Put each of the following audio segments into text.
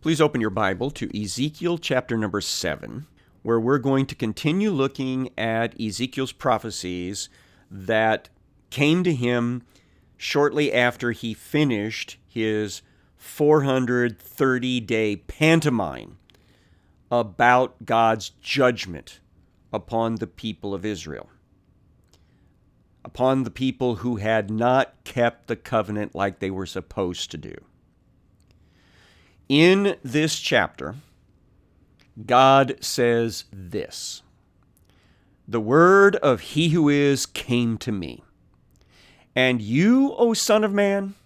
Please open your Bible to Ezekiel chapter number 7, where we're going to continue looking at Ezekiel's prophecies that came to him shortly after he finished his 430-day pantomime about God's judgment upon the people of Israel, upon the people who had not kept the covenant like they were supposed to do. In this chapter, God says this: "The word of he who is came to me. And you, O son of man,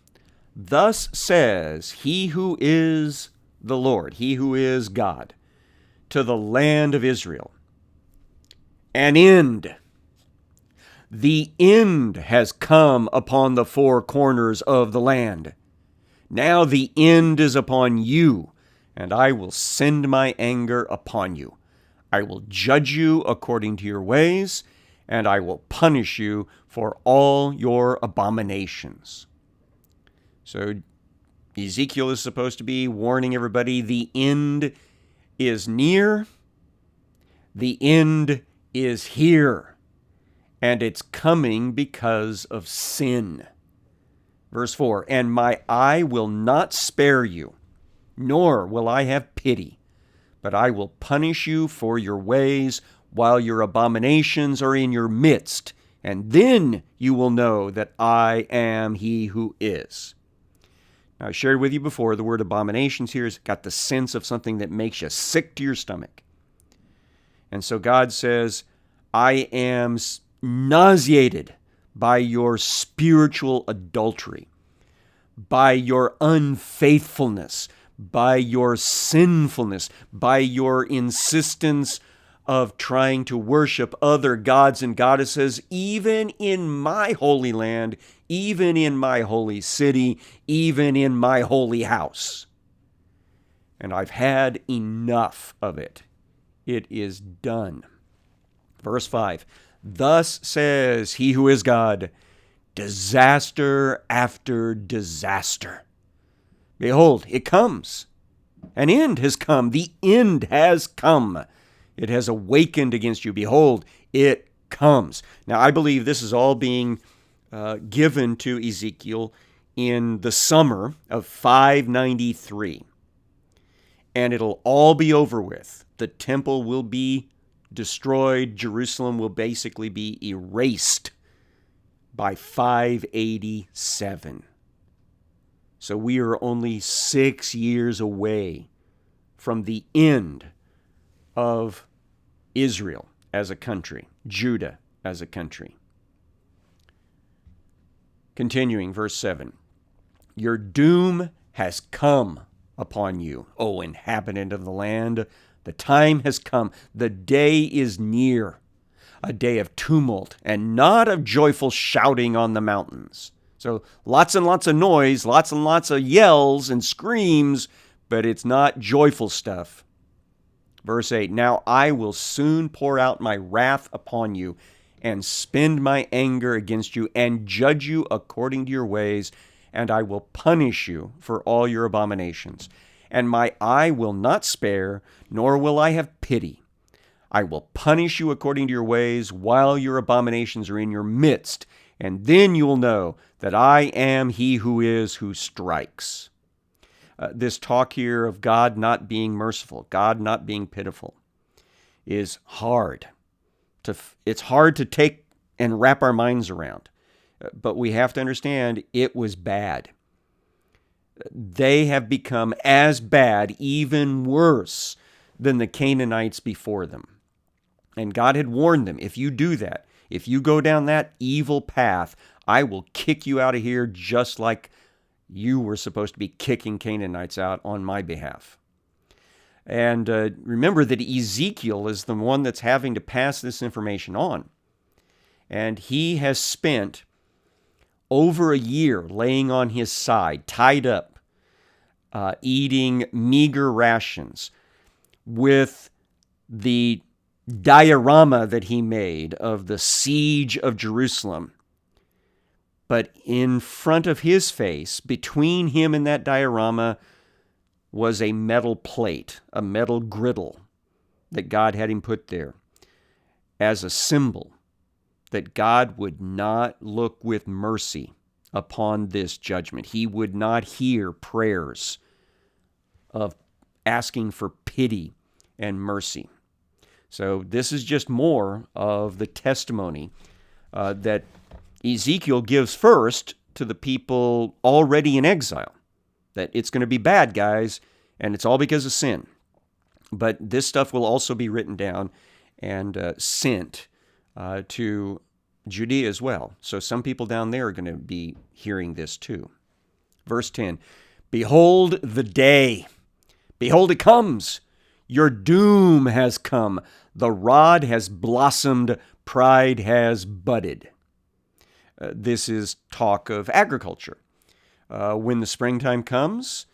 thus says he who is the Lord, he who is God, to the land of Israel, an end. The end has come upon the four corners of the land. Now the end is upon you, and I will send my anger upon you. I will judge you according to your ways, and I will punish you for all your abominations." So Ezekiel is supposed to be warning everybody the end is near, the end is here, and it's coming because of sin. Verse 4, "And my eye will not spare you, nor will I have pity, but I will punish you for your ways while your abominations are in your midst, and then you will know that I am he who is." Now, I shared with you before, the word abominations here has got the sense of something that makes you sick to your stomach. And so God says, I am nauseated by your spiritual adultery, by your unfaithfulness, by your sinfulness, by your insistence of trying to worship other gods and goddesses, even in my holy land, even in my holy city, even in my holy house. And I've had enough of it. It is done. Verse 5, "Thus says he who is God, disaster after disaster. Behold, it comes. An end has come. The end has come. It has awakened against you. Behold, it comes." Now, I believe this is all being given to Ezekiel in the summer of 593. And it'll all be over with. The temple will be destroyed. Jerusalem will basically be erased by 587. So we are only 6 years away from the end of Israel as a country, Judah as a country. Continuing, verse 7, "Your doom has come upon you, O inhabitant of the land. The time has come. The day is near, a day of tumult and not of joyful shouting on the mountains." So lots and lots of noise, lots and lots of yells and screams, but it's not joyful stuff. Verse 8, "Now I will soon pour out my wrath upon you and spend my anger against you and judge you according to your ways, and I will punish you for all your abominations. And my eye will not spare, nor will I have pity. I will punish you according to your ways while your abominations are in your midst, and then you will know that I am he who is who strikes." This talk here of God not being merciful, God not being pitiful, is hard. It's hard to take and wrap our minds around. But we have to understand it was bad. They have become as bad, even worse, than the Canaanites before them. And God had warned them, if you do that, if you go down that evil path, I will kick you out of here just like you were supposed to be kicking Canaanites out on my behalf. And remember that Ezekiel is the one that's having to pass this information on. And he has spent over a year laying on his side, tied up, eating meager rations, with the diorama that he made of the siege of Jerusalem. But in front of his face, between him and that diorama, was a metal plate, a metal griddle that God had him put there as a symbol that God would not look with mercy upon this judgment. He would not hear prayers of asking for pity and mercy. So this is just more of the testimony that Ezekiel gives first to the people already in exile, that it's going to be bad, guys, and it's all because of sin. But this stuff will also be written down and sent to Judea as well. So some people down there are going to be hearing this too. Verse 10, behold the day. Behold, it comes. Your doom has come. The rod has blossomed. Pride has budded. This is talk of agriculture. When the springtime comes,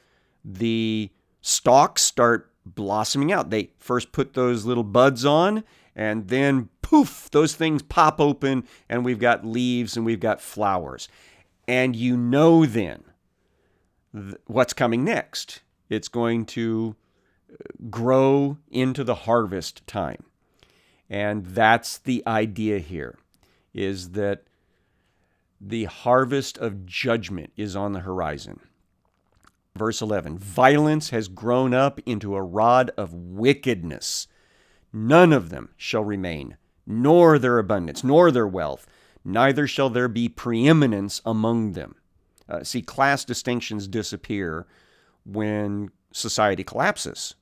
the stalks start blossoming out. They first put those little buds on, and then poof, those things pop open, and we've got leaves and we've got flowers. And you know then what's coming next. It's going to grow into the harvest time. And that's the idea here, is that the harvest of judgment is on the horizon. Verse 11, violence has grown up into a rod of wickedness. None of them shall remain, nor their abundance, nor their wealth, neither shall there be preeminence among them. See, class distinctions disappear when society collapses.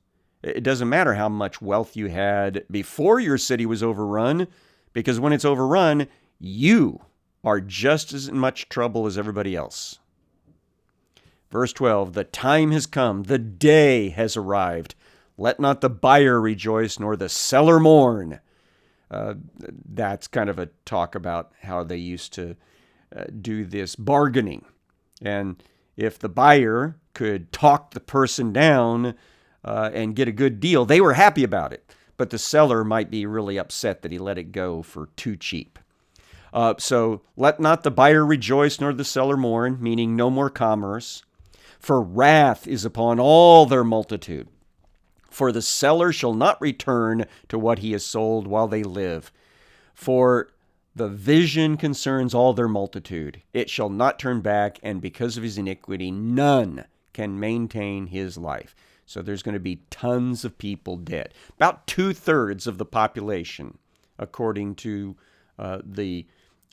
It doesn't matter how much wealth you had before your city was overrun, because when it's overrun, you are just as much trouble as everybody else. Verse 12, the time has come, the day has arrived. Let not the buyer rejoice, nor the seller mourn. That's kind of a talk about how they used to do this bargaining. And if the buyer could talk the person down and get a good deal, they were happy about it. But the seller might be really upset that he let it go for too cheap. So let not the buyer rejoice, nor the seller mourn, meaning no more commerce. For wrath is upon all their multitude. For the seller shall not return to what he has sold while they live. For the vision concerns all their multitude. It shall not turn back, and because of his iniquity, none can maintain his life. So there's going to be tons of people dead. About 2/3 of the population, according to the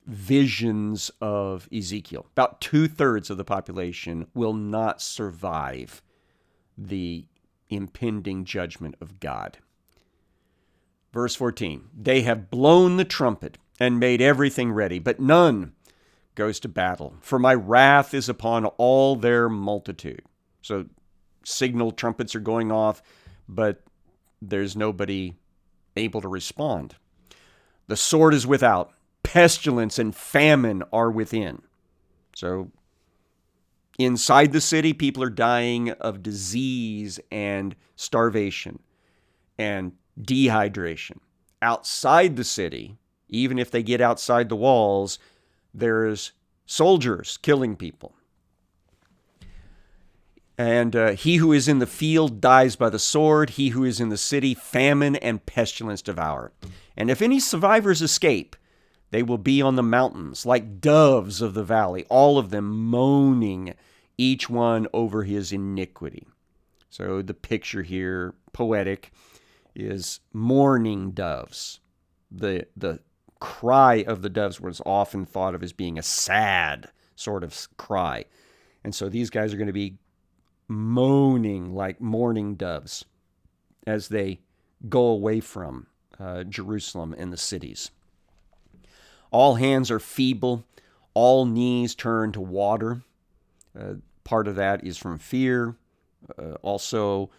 visions of Ezekiel. About 2/3 of the population will not survive the impending judgment of God. Verse 14, they have blown the trumpet and made everything ready, but none goes to battle. For my wrath is upon all their multitude. So signal trumpets are going off, but there's nobody able to respond. The sword is without. Pestilence and famine are within. So inside the city, people are dying of disease and starvation and dehydration. Outside the city, even if they get outside the walls, there's soldiers killing people. And he who is in the field dies by the sword. He who is in the city, famine and pestilence devour. And if any survivors escape, they will be on the mountains like doves of the valley, all of them moaning, each one over his iniquity. So the picture here, poetic, is mourning doves. The cry of the doves was often thought of as being a sad sort of cry. And so these guys are going to be moaning like mourning doves as they go away from Jerusalem and the cities. All hands are feeble. All knees turn to water. Part of that is from fear. Also,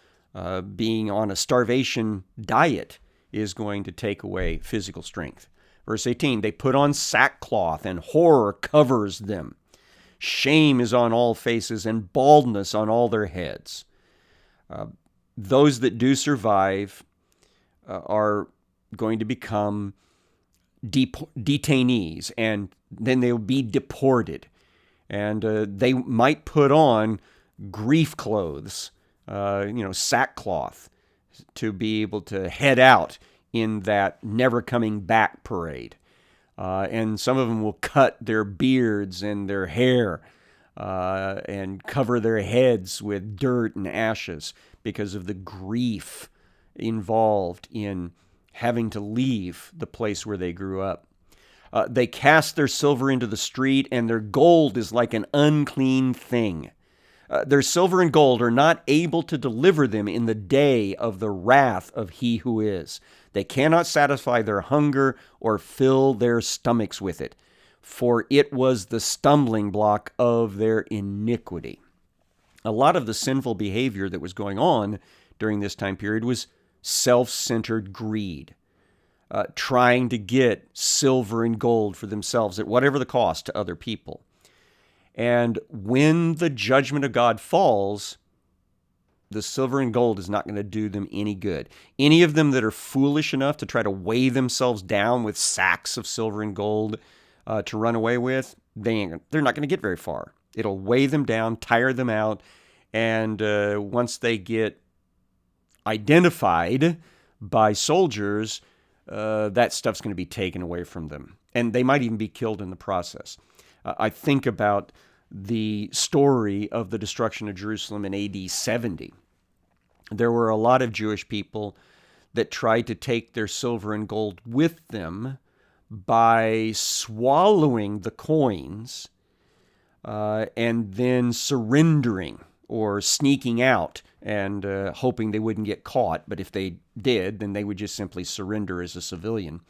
being on a starvation diet is going to take away physical strength. Verse 18, they put on sackcloth and horror covers them. Shame is on all faces and baldness on all their heads. Those that do survive are going to become detainees, and then they will be deported. And they might put on grief clothes sackcloth, to be able to head out in that never coming back parade. And some of them will cut their beards and their hair and cover their heads with dirt and ashes because of the grief involved in having to leave the place where they grew up. They cast their silver into the street, and their gold is like an unclean thing. Their silver and gold are not able to deliver them in the day of the wrath of He who is. They cannot satisfy their hunger or fill their stomachs with it, for it was the stumbling block of their iniquity. A lot of the sinful behavior that was going on during this time period was self-centered greed, trying to get silver and gold for themselves at whatever the cost to other people. And when the judgment of God falls, the silver and gold is not going to do them any good. Any of them that are foolish enough to try to weigh themselves down with sacks of silver and gold to run away with, they're not going to get very far. It'll weigh them down, tire them out, and once they get identified by soldiers, that stuff's going to be taken away from them. And they might even be killed in the process. I think about the story of the destruction of Jerusalem in AD 70. There were a lot of Jewish people that tried to take their silver and gold with them by swallowing the coins and then surrendering or sneaking out and hoping they wouldn't get caught. But if they did, then they would just simply surrender as a civilian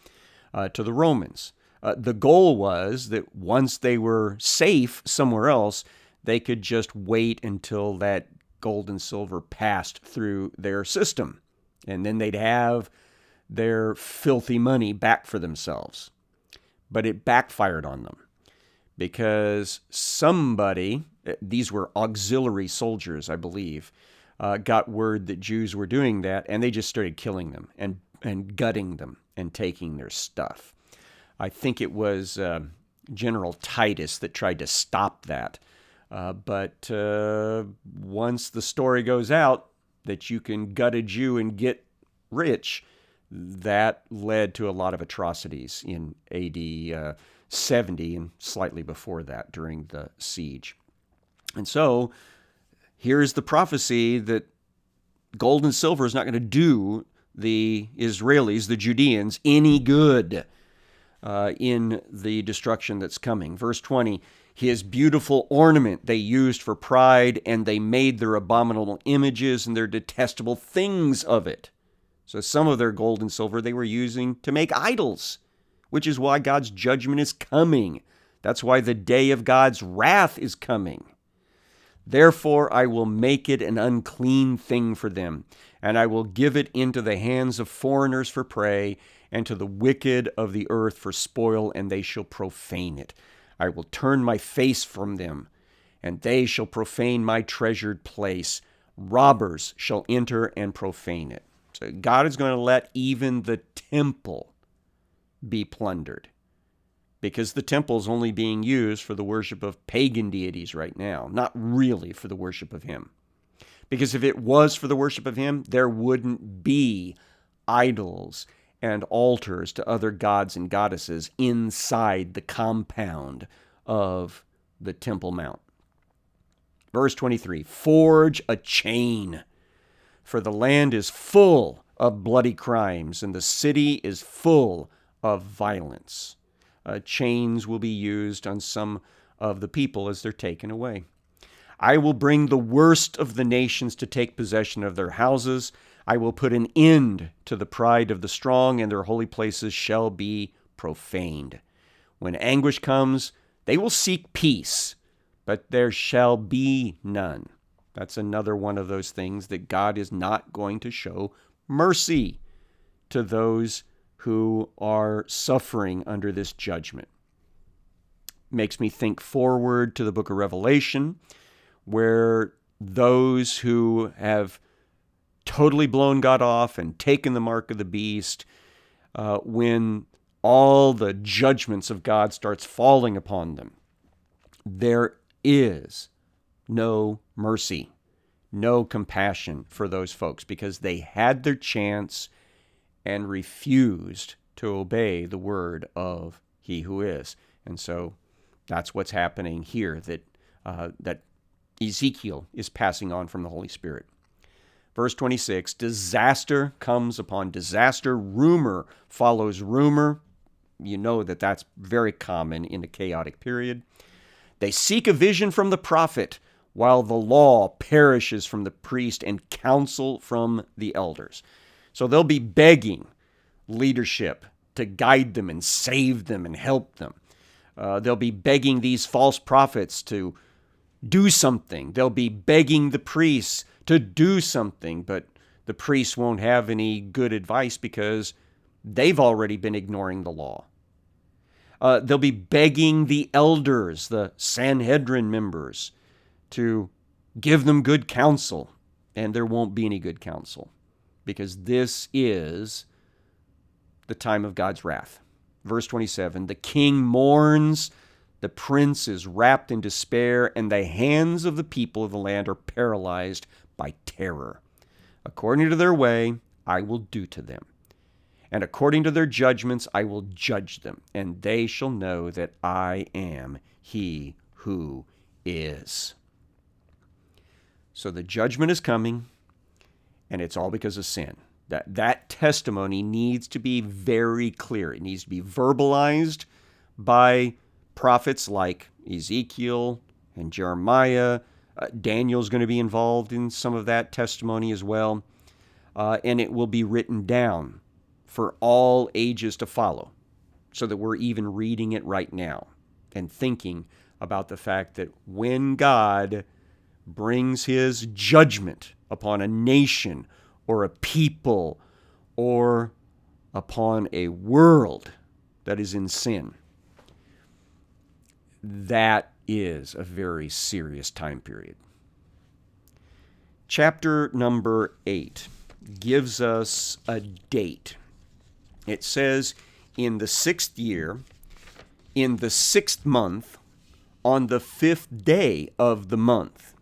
to the Romans. The goal was that once they were safe somewhere else, they could just wait until that gold and silver passed through their system. And then they'd have their filthy money back for themselves. But it backfired on them because somebody, these were auxiliary soldiers, I believe, got word that Jews were doing that, and they just started killing them and gutting them and taking their stuff. I think it was General Titus that tried to stop that. But once the story goes out that you can gut a Jew and get rich, that led to a lot of atrocities in AD 70 and slightly before that during the siege. And so here's the prophecy that gold and silver is not going to do the Israelis, the Judeans, any good in the destruction that's coming. Verse 20, his beautiful ornament they used for pride, and they made their abominable images and their detestable things of it. So some of their gold and silver they were using to make idols, which is why God's judgment is coming. That's why the day of God's wrath is coming. Therefore I will make it an unclean thing for them, and I will give it into the hands of foreigners for prey, and to the wicked of the earth for spoil, and they shall profane it. I will turn my face from them, and they shall profane my treasured place. Robbers shall enter and profane it. So God is going to let even the temple be plundered, because the temple is only being used for the worship of pagan deities right now, not really for the worship of Him. Because if it was for the worship of Him, there wouldn't be idols and altars to other gods and goddesses inside the compound of the Temple Mount. Verse 23, forge a chain, for the land is full of bloody crimes, and the city is full of violence. Chains will be used on some of the people as they're taken away. I will bring the worst of the nations to take possession of their houses. I will put an end to the pride of the strong, and their holy places shall be profaned. When anguish comes, they will seek peace, but there shall be none. That's another one of those things that God is not going to show mercy to those who are suffering under this judgment. Makes me think forward to the book of Revelation, where those who have totally blown God off and taken the mark of the beast, when all the judgments of God starts falling upon them, there is no mercy, no compassion for those folks because they had their chance and refused to obey the word of He who is. And so that's what's happening here that Ezekiel is passing on from the Holy Spirit. Verse 26, disaster comes upon disaster. Rumor follows rumor. You know that that's very common in a chaotic period. They seek a vision from the prophet, while the law perishes from the priest and counsel from the elders. So they'll be begging leadership to guide them and save them and help them. They'll be begging these false prophets to do something. They'll be begging the priests to do something, but the priests won't have any good advice because they've already been ignoring the law. They'll be begging the elders, the Sanhedrin members, to give them good counsel, and there won't be any good counsel because this is the time of God's wrath. Verse 27, the king mourns, the prince is wrapped in despair, and the hands of the people of the land are paralyzed by terror. According to their way, I will do to them, and according to their judgments, I will judge them, and they shall know that I am He who is. So the judgment is coming, and it's all because of sin. That testimony needs to be very clear. It needs to be verbalized by prophets like Ezekiel and Jeremiah. Daniel's going to be involved in some of that testimony as well. And it will be written down for all ages to follow, so that we're even reading it right now and thinking about the fact that when God brings His judgment upon a nation or a people or upon a world that is in sin, that is a very serious time period. Chapter number 8 gives us a date. It says, in the 6th year, in the 6th month, on the 5th day of the month.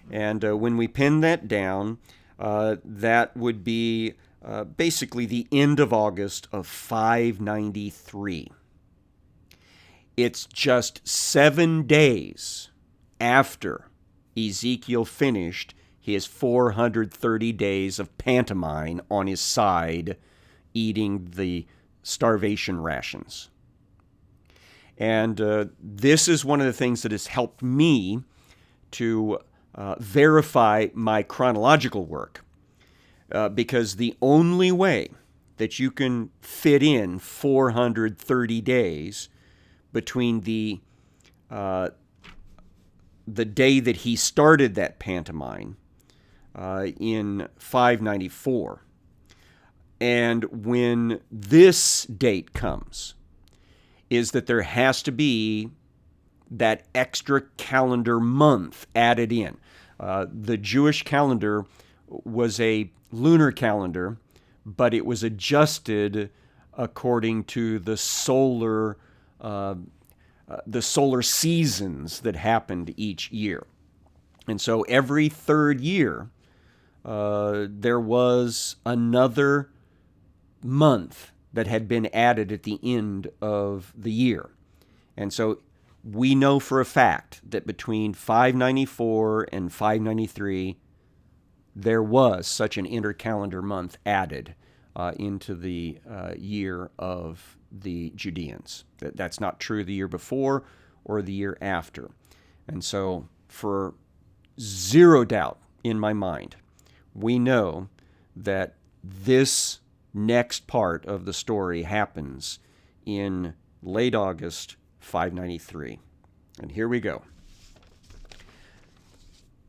And when we pin that down, that would be basically the end of August of 593. It's just 7 days after Ezekiel finished his 430 days of pantomime on his side, eating the starvation rations. And this is one of the things that has helped me to verify my chronological work, because the only way that you can fit in 430 days between the day that he started that pantomime in 594 and when this date comes is that there has to be that extra calendar month added in. The Jewish calendar was a lunar calendar, but it was adjusted according to the solar seasons that happened each year. And so every third year, there was another month that had been added at the end of the year. And so we know for a fact that between 594 and 593, there was such an intercalendar month added into the year of the Judeans. That's not true the year before or the year after. And so for zero doubt in my mind, we know that this next part of the story happens in late August 593. And here we go.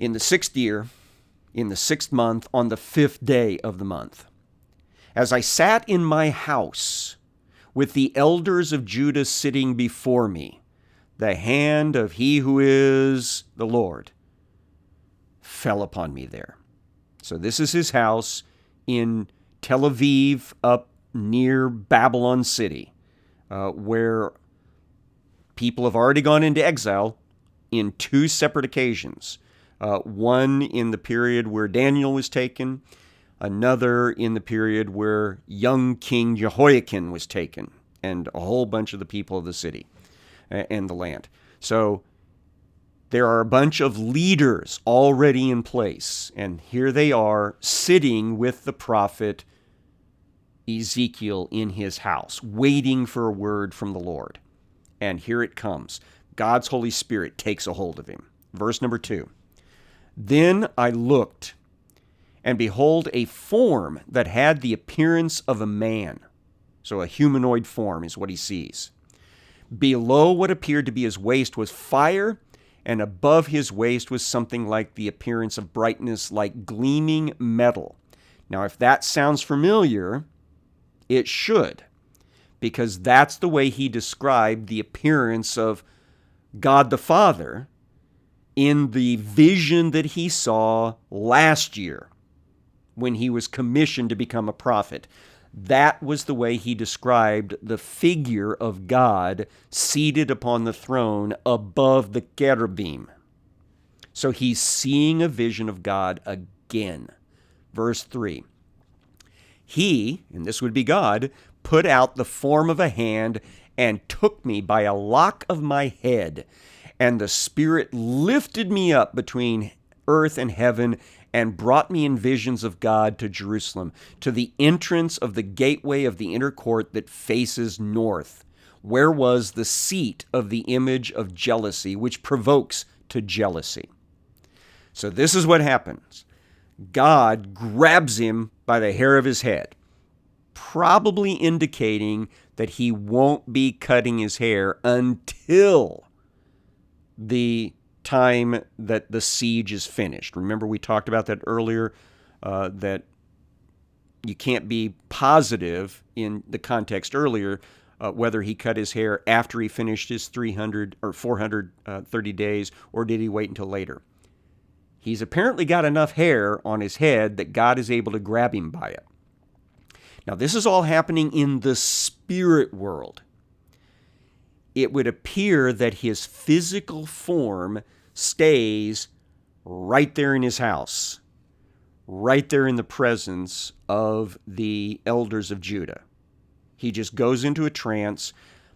In the 6th year, in the 6th month, on the 5th day of the month, as I sat in my house with the elders of Judah sitting before me, the hand of He who is the Lord fell upon me there. So this is his house in Tel Aviv, up near Babylon City, where people have already gone into exile in 2 separate occasions. One in the period where Daniel was taken, another in the period where young King Jehoiakim was taken, and a whole bunch of the people of the city and the land. So there are a bunch of leaders already in place, and here they are sitting with the prophet Ezekiel in his house, waiting for a word from the Lord. And here it comes. God's Holy Spirit takes a hold of him. Verse number 2. Then I looked, and behold, a form that had the appearance of a man. So a humanoid form is what he sees. Below what appeared to be his waist was fire, and above his waist was something like the appearance of brightness, like gleaming metal. Now, if that sounds familiar, it should, because that's the way he described the appearance of God the Father in the vision that he saw last year when he was commissioned to become a prophet. That was the way he described the figure of God seated upon the throne above the cherubim. So he's seeing a vision of God again. Verse 3. He, and this would be God, put out the form of a hand and took me by a lock of my head. And the Spirit lifted me up between earth and heaven and brought me in visions of God to Jerusalem, to the entrance of the gateway of the inner court that faces north, where was the seat of the image of jealousy, which provokes to jealousy. So this is what happens. God grabs him by the hair of his head, probably indicating that he won't be cutting his hair until the time that the siege is finished. Remember, we talked about that earlier, that you can't be positive in the context earlier whether he cut his hair after he finished his 300 or 430 days, or did he wait until later. He's apparently got enough hair on his head that God is able to grab him by it. Now, this is all happening in the spirit world. It would appear that his physical form stays right there in his house, right there in the presence of the elders of Judah. He just goes into a trance,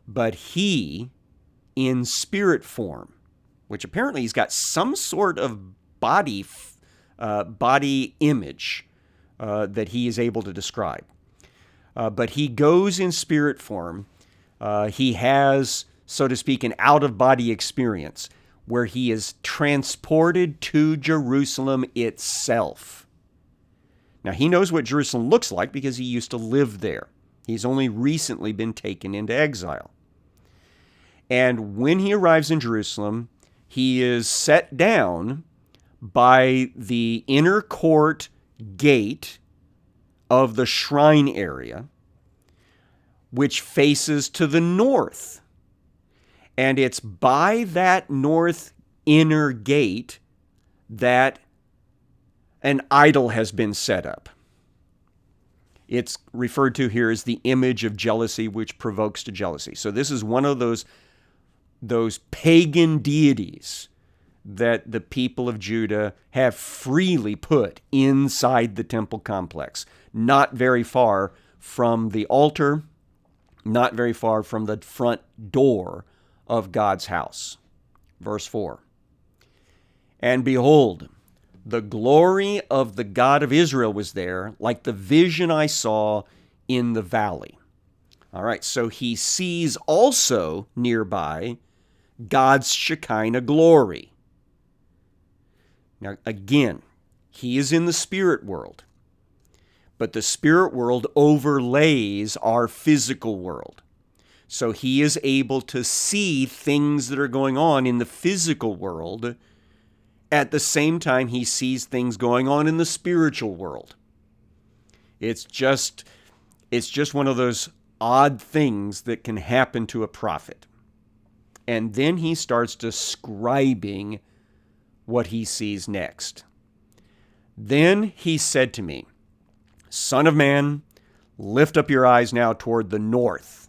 but he, in spirit form, which apparently he's got some sort of body image that he is able to describe. But he goes in spirit form. He has, so to speak, an out-of-body experience where he is transported to Jerusalem itself. Now, he knows what Jerusalem looks like because he used to live there. He's only recently been taken into exile. And when he arrives in Jerusalem, he is set down by the inner court gate of the shrine area, which faces to the north. And it's by that north inner gate that an idol has been set up. It's referred to here as the image of jealousy, which provokes to jealousy. So this is one of those pagan deities that the people of Judah have freely put inside the temple complex, not very far from the altar, not very far from the front door of God's house. Verse 4. And behold, the glory of the God of Israel was there, like the vision I saw in the valley. All right, so he sees also nearby God's Shekinah glory. Now, again, he is in the spirit world, but the spirit world overlays our physical world. So he is able to see things that are going on in the physical world at the same time he sees things going on in the spiritual world. It's just one of those odd things that can happen to a prophet. And then he starts describing what he sees next. Then he said to me, Son of man, lift up your eyes now toward the north.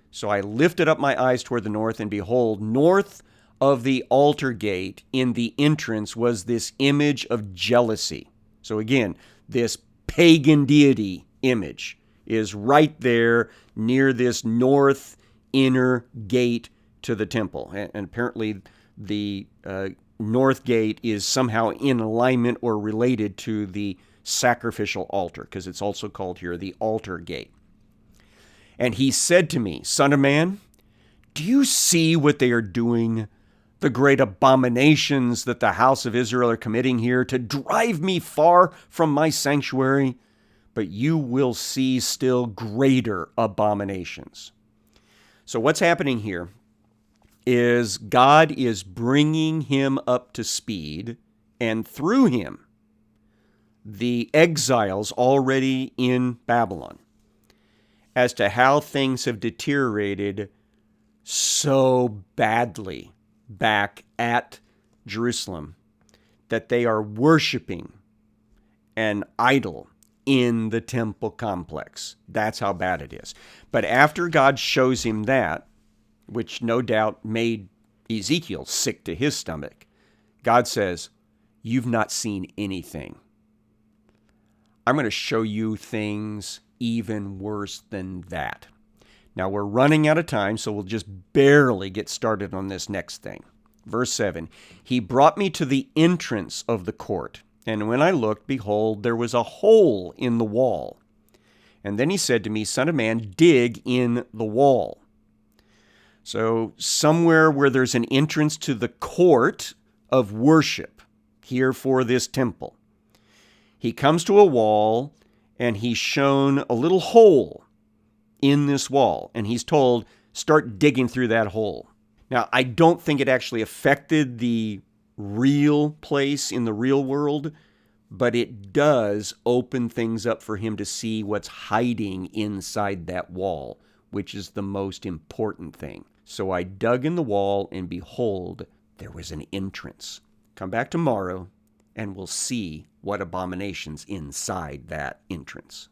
So I lifted up my eyes toward the north, and behold, north of the altar gate in the entrance was this image of jealousy. So again, this pagan deity image is right there near this north inner gate to the temple. And apparently the north gate is somehow in alignment or related to the sacrificial altar, because it's also called here the altar gate. And he said to me, Son of man, do you see what they are doing? The great abominations that the house of Israel are committing here to drive me far from my sanctuary? But you will see still greater abominations. So what's happening here is God is bringing him up to speed, and through him, the exiles already in Babylon, as to how things have deteriorated so badly back at Jerusalem that they are worshiping an idol in the temple complex. That's how bad it is. But after God shows him that, which no doubt made Ezekiel sick to his stomach, God says, you've not seen anything. I'm going to show you things even worse than that. Now, we're running out of time, so we'll just barely get started on this next thing. Verse 7, he brought me to the entrance of the court, and when I looked, behold, there was a hole in the wall. And then he said to me, Son of man, dig in the wall. So somewhere where there's an entrance to the court of worship here for this temple, he comes to a wall, and he's shown a little hole in this wall, and he's told, start digging through that hole. Now, I don't think it actually affected the real place in the real world, but it does open things up for him to see what's hiding inside that wall, which is the most important thing. So I dug in the wall, and behold, there was an entrance. Come back tomorrow, and we'll see what abominations inside that entrance.